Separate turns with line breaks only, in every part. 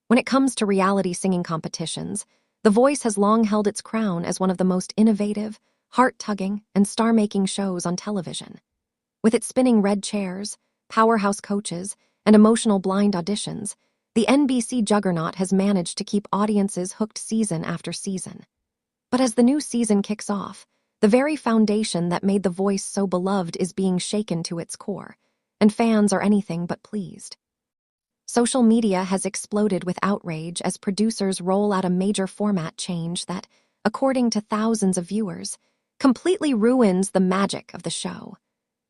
When it comes to reality singing competitions, The Voice has long held its crown as one of the most innovative, heart-tugging, and star-making shows on television. With its spinning red chairs, powerhouse coaches, and emotional blind auditions, the NBC juggernaut has managed to keep audiences hooked season after season. But as the new season kicks off, the very foundation that made The Voice so beloved is being shaken to its core, and fans are anything but pleased. Social media has exploded with outrage as producers roll out a major format change that, according to thousands of viewers, completely ruins the magic of the show.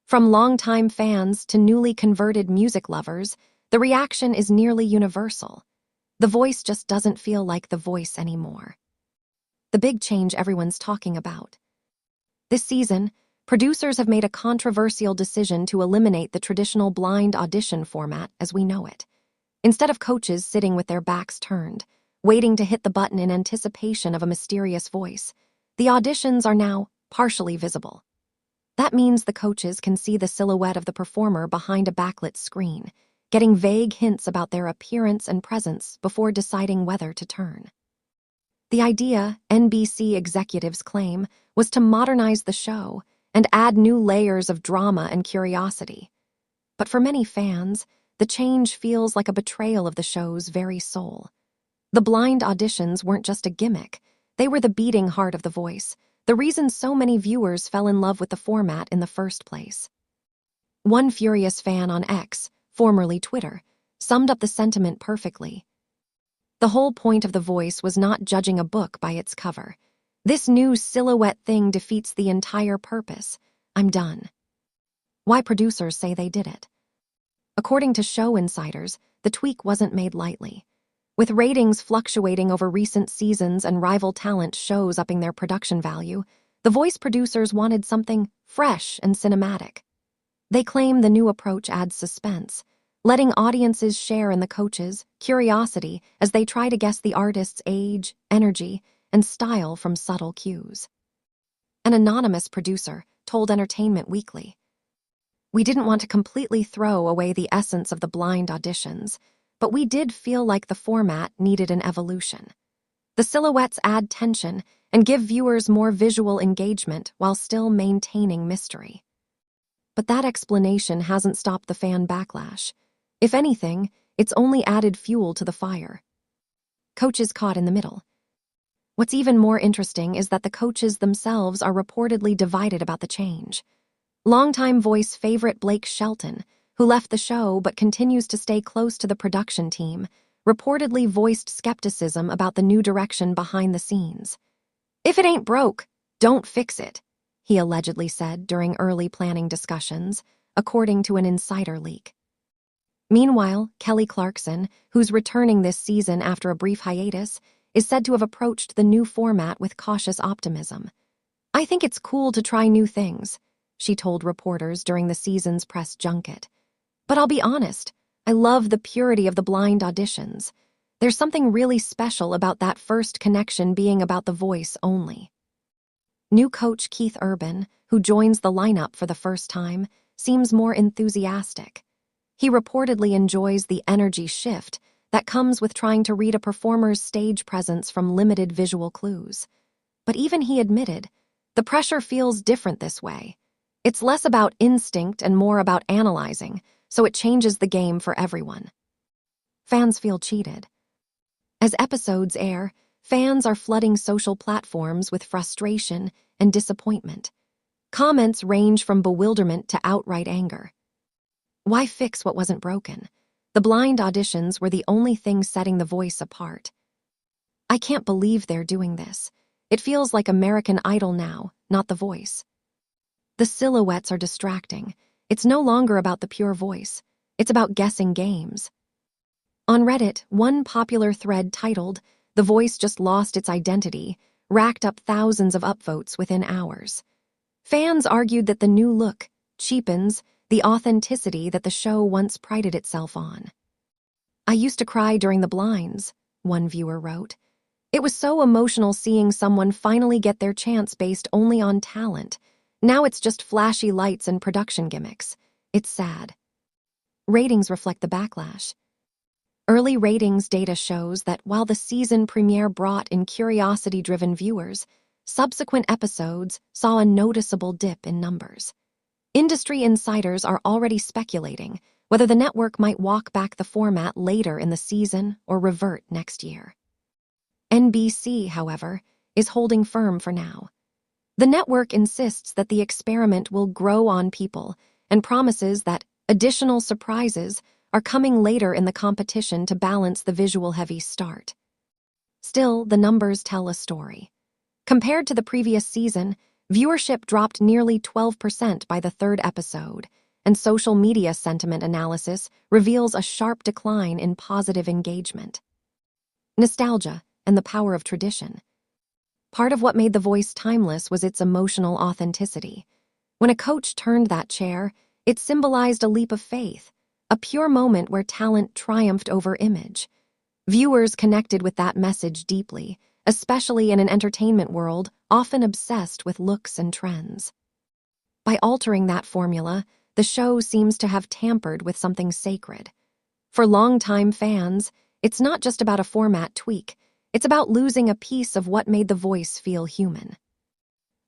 From longtime fans to newly converted music lovers, the reaction is nearly universal. The Voice just doesn't feel like The Voice anymore. The big change everyone's talking about. This season, producers have made a controversial decision to eliminate the traditional blind audition format as we know it. Instead of coaches sitting with their backs turned, waiting to hit the button in anticipation of a mysterious voice, the auditions are now partially visible. That means the coaches can see the silhouette of the performer behind a backlit screen, getting vague hints about their appearance and presence before deciding whether to turn. The idea, NBC executives claim, was to modernize the show and add new layers of drama and curiosity. But for many fans, the change feels like a betrayal of the show's very soul. The blind auditions weren't just a gimmick, they were the beating heart of The Voice, the reason so many viewers fell in love with the format in the first place. One furious fan on X, formerly Twitter, summed up the sentiment perfectly. The whole point of The Voice was not judging a book by its cover. This new silhouette thing defeats the entire purpose. I'm done. Why producers say they did it? According to show insiders, the tweak wasn't made lightly. With ratings fluctuating over recent seasons and rival talent shows upping their production value, The Voice producers wanted something fresh and cinematic. They claim the new approach adds suspense, letting audiences share in the coaches' curiosity as they try to guess the artist's age, energy, and style from subtle cues. An anonymous producer told Entertainment Weekly, "We didn't want to completely throw away the essence of the blind auditions, but we did feel like the format needed an evolution. The silhouettes add tension and give viewers more visual engagement while still maintaining mystery." But that explanation hasn't stopped the fan backlash. If anything, it's only added fuel to the fire. Coaches caught in the middle. What's even more interesting is that the coaches themselves are reportedly divided about the change. Longtime Voice favorite Blake Shelton, who left the show but continues to stay close to the production team, reportedly voiced skepticism about the new direction behind the scenes. "If it ain't broke, don't fix it," he allegedly said during early planning discussions, according to an insider leak. Meanwhile, Kelly Clarkson, who's returning this season after a brief hiatus, is said to have approached the new format with cautious optimism. "I think it's cool to try new things," she told reporters during the season's press junket. "But I'll be honest, I love the purity of the blind auditions. There's something really special about that first connection being about the voice only." New coach Keith Urban, who joins the lineup for the first time, seems more enthusiastic. He reportedly enjoys the energy shift that comes with trying to read a performer's stage presence from limited visual clues. But even he admitted, the pressure feels different this way. It's less about instinct and more about analyzing, so it changes the game for everyone. Fans feel cheated. As episodes air, fans are flooding social platforms with frustration and disappointment. Comments range from bewilderment to outright anger. Why fix what wasn't broken? The blind auditions were the only thing setting The Voice apart. "I can't believe they're doing this. It feels like American Idol now, not The Voice." The silhouettes are distracting. It's no longer about the pure voice. It's about guessing games. On Reddit, one popular thread titled, "The Voice Just Lost Its Identity," racked up thousands of upvotes within hours. Fans argued that the new look cheapens the authenticity that the show once prided itself on. "I used to cry during the blinds," one viewer wrote. "It was so emotional seeing someone finally get their chance based only on talent. Now it's just flashy lights and production gimmicks. It's sad." Ratings reflect the backlash. Early ratings data shows that while the season premiere brought in curiosity-driven viewers, subsequent episodes saw a noticeable dip in numbers. Industry insiders are already speculating whether the network might walk back the format later in the season or revert next year. NBC, however, is holding firm for now. The network insists that the experiment will grow on people and promises that additional surprises are coming later in the competition to balance the visual-heavy start. Still, the numbers tell a story. Compared to the previous season, viewership dropped nearly 12% by the third episode, and social media sentiment analysis reveals a sharp decline in positive engagement. Nostalgia and the power of tradition. Part of what made The Voice timeless was its emotional authenticity. When a coach turned that chair, it symbolized a leap of faith, a pure moment where talent triumphed over image. Viewers connected with that message deeply, especially in an entertainment world often obsessed with looks and trends. By altering that formula, the show seems to have tampered with something sacred. For longtime fans, it's not just about a format tweak, it's about losing a piece of what made The Voice feel human.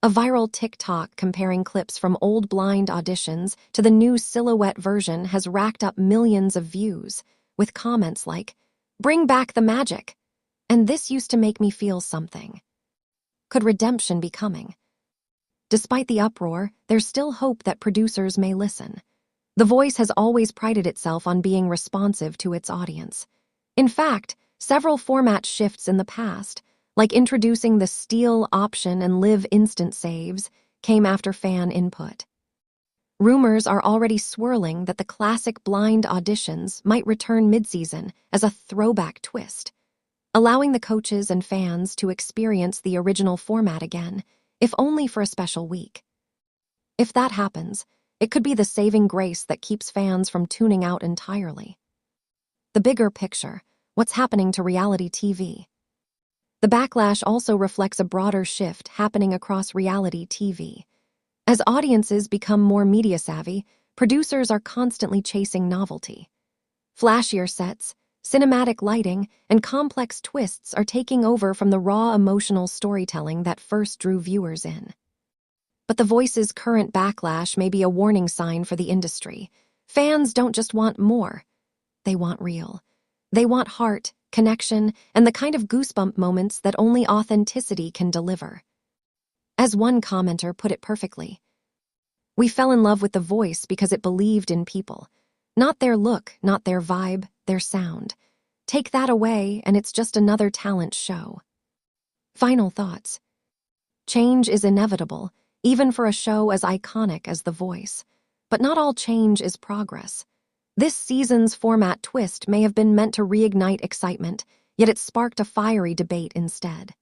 A viral TikTok comparing clips from old blind auditions to the new silhouette version has racked up millions of views, with comments like, "Bring back the magic," and "This used to make me feel something." Could redemption be coming? Despite the uproar, there's still hope that producers may listen. The Voice has always prided itself on being responsive to its audience. In fact, several format shifts in the past, like introducing the Steal option and Live instant saves, came after fan input. Rumors are already swirling that the classic blind auditions might return mid-season as a throwback twist, allowing the coaches and fans to experience the original format again, if only for a special week. If that happens, it could be the saving grace that keeps fans from tuning out entirely. The bigger picture, what's happening to reality TV? The backlash also reflects a broader shift happening across reality TV. As audiences become more media-savvy, producers are constantly chasing novelty. Flashier sets, cinematic lighting, and complex twists are taking over from the raw emotional storytelling that first drew viewers in. But The Voice's current backlash may be a warning sign for the industry. Fans don't just want more. They want real. They want heart, connection, and the kind of goosebump moments that only authenticity can deliver. As one commenter put it perfectly, "We fell in love with The Voice because it believed in people. Not their look, not their vibe, their sound. Take that away, and it's just another talent show." Final thoughts. Change is inevitable, even for a show as iconic as The Voice. But not all change is progress. This season's format twist may have been meant to reignite excitement, yet it sparked a fiery debate instead.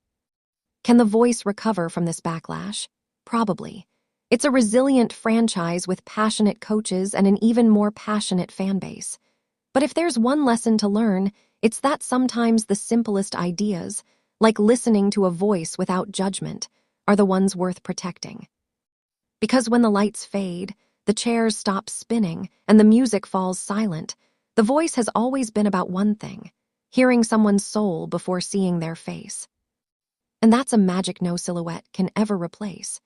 Can The Voice recover from this backlash? Probably. It's a resilient franchise with passionate coaches and an even more passionate fan base. But if there's one lesson to learn, it's that sometimes the simplest ideas, like listening to a voice without judgment, are the ones worth protecting. Because when the lights fade, the chairs stop spinning, and the music falls silent, The Voice has always been about one thing: hearing someone's soul before seeing their face. And that's a magic no silhouette can ever replace.